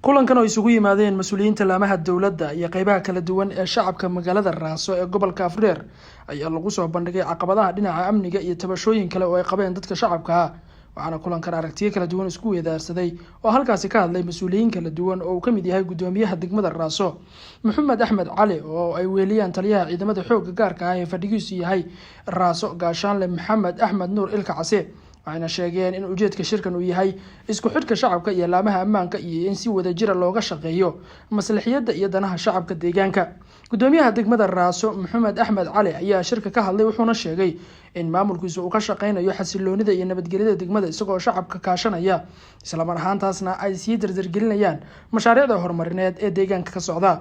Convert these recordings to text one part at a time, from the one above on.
kulankan oo isugu yimaadeen mas'uuliyiinta laamaha dawladda iyo qaybaha kala duwan ee shacabka magaalada Raaso ee gobolka Afreer ayaa lagu soo bandhigay caqabadaha dhinaca amniga iyo tabashooyin kale oo ay qabeen dadka shacabka ah waxaana kulankan aragtiyo kala duwan isku weedaarsaday oo halkaasi ka hadlay mas'uuliyiin kala duwan oo uu ka mid yahay gudoomiyaha degmada Raaso Maxamed Axmed Cali oo ay weeliyaan taliyaha ciidamada xoogga gaarka ah ee fadhigiisu yahay Raaso gaashaanle Maxamed Axmed Nuur Ilka Case waxayna sheegeen in ujeedka shirkan uu yahay isku xidhka shacabka iyo laamaha ammaanka iyo in si wadajir looga shaqeeyo maslaxiyada iyo danaha shacabka deegaanka gudoomiyaha degmada Raaso Maxamed Axmed Cali ayaa shirka ka hadlay wuxuuna sheegay in maamulkiisu uu ka shaqeynayo xasiloonida iyo nabadgelyada degmada isagoo shacabka kaashanaya isla mar ahaantaasna ay sii dardargelinayaan mashaariicda horumarineed ee deegaanka ka socda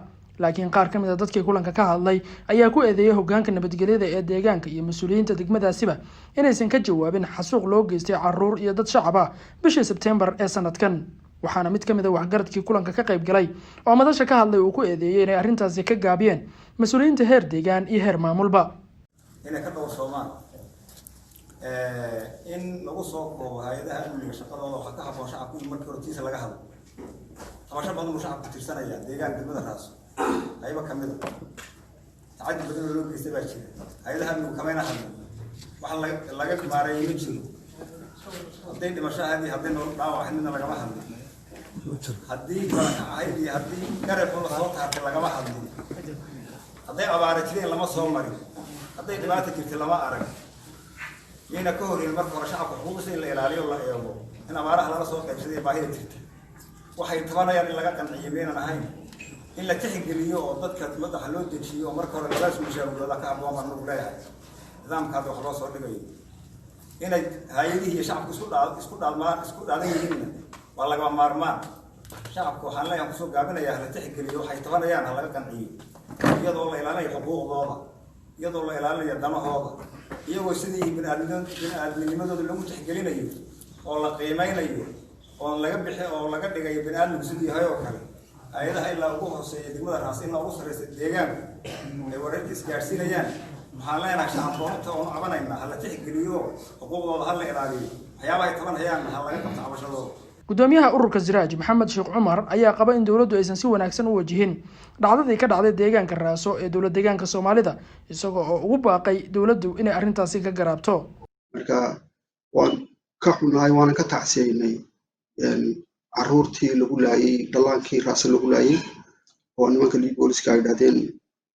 laakiin qaar ka mid ah dadkii kulanka ka hadlay ayaa ku eedeeyay hoggaanka nabadgelyada ee deegaanka iyo mas'uuliyiinta degmadaasiba inaysan ka jawaabin xasuuq loo geystay caruur iyo dad shacab ah bishii September ee sanadkan waxaana mid ka mid ah waxgaradkii kulanka ka qayb galay oo madasha ka hadlay uu ku eedeeyay inay arrintaasi ka gaabiyeen mas'uuliyiinta heer deegaan iyo heer maamulba inay ka dhowrsomaan in lagu soo koobo hay'adaha amniga shaqadooda waxa ka habboon shacabku markii hortiisa laga hadlo tabasho badan uu shacabku tirsanaya deegaanka degmada Raaso ayba kamid ah tacaadi badan loo geystay baa jira hay'adaha amnigu kamayna hadlo waxa laga maareeyay ma jiro haddii dhimashaadii haddii dhaawac midna lagama hadlo haddii hay'adii haddii garab la soo taabtay lagama hadlo haddii abaar jireen lama soo marin haddii dhibaato jirtay lama arag ينا كهري المركب رشاق حوسي اللي يلالي ولا يابو إن أمارها لا رسول كيف سيدي باهي ترت وحي تبانا يعني اللي قاعد عيبين أنا هاي إلا تحق اليوم ضدك تمدح حلول تشيء ومركب الجلاس مشاور ولا كعب وما نقولها إذا ما كانوا خلاص ولا جاي إن هاي هي شعب كسود على الماء كسود على يميننا والله قام مارمان شعب كوحنا يوم كسود قابلنا يا أهل تحق اليوم حي تبانا يعني اللي قاعد عيب يد والله يلالي حقوق ضوضة يد والله يلالي يدنا هذا iyagoo sidii bini'aadamnimada lagu tixgelinayo oo la qiimeynayo oo laga bixi oo laga dhigayo bini'aadamku sidii hay oo kale ayadaha ilaa ugu hooseeya degmada Raaso in ugu sareysa deegaanka ay wararka isgaarsiinayaan maxaa leenahay shacabka oo cabanayna hal la tixgeliyo xuquuqdooda hal la ilaaliyo waxyaabaha ay tabanayaan hal laga qabto cabashadooda gudoomiyaha ururka Ziraaj Maxamed Sheekh Cumar ayaa qaba in dawladdu aysan si wanaagsan u wajihin dhacdadii ka dhacday deegaanka Raaso ee dawlad deegaanka Soomaalida isagoo ugu baaqay dawladdu inay arrintaasi ka garaabto marka waan ka xunahay waan ka tacsiinay caruurtii lagu laayay dalaankii Raaso lagu laayay oo nimanka booliska ay dhaadeen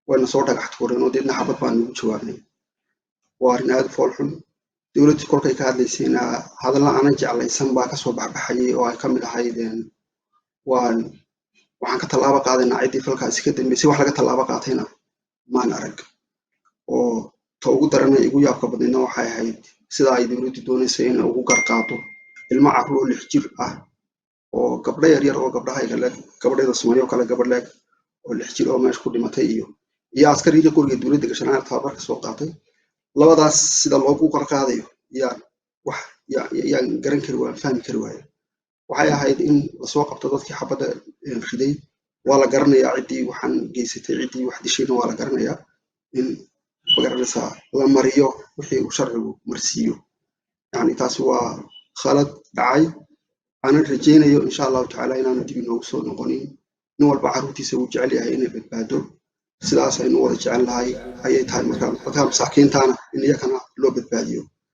wayna soo dhagax tuureen oo deedna xabad baan ugu jawaabnay waa arrin aad fool xun dawladdu kolkay ka hadlaysayna hadallo aan jeclaysan baa ka soo baxbaxayay oo ay ka mid ahaydeen waxaan ka tallaabo qaadaynaa cidii falkaasi ka dambeysay wax laga tallaabo qaatayna maan arag oo ta ugu daranay igu yaabka badnayna waxay ahayd sida ay dawladdu doonaysay in ugu garqaato ilmo carruur 6 jir ah oo gabdho yar oo gabdhaha gabadheeda Soomaaliya oo kale gabadh leeg oo 6 jir oo meesha ku dhimatay iyo askariga qoriga dawladda gashanaa tababarka soo qaatay labadaas sida loogu qarqaadayo yaan garan kari waan fahmi kari waayo waxay ahayd in la soo qabto dadkii xabada riday waa la garanayaa cidii waxaan geysatay cidii wax dishayna waa la garanayaa in magaranaysa la mariyo wixii uu sharcigu marsiiyo yani taasi waa khalad dhacay ana rajeynayo insha Allah ta'ala inaan dib inoogu soo noqonin in walba caruurtiisa uu jecel yahay inay badbaado sidaas aynu wada jecel lahay ayay tahay markaa masaakiintaana in iyagana loo badbaadiyo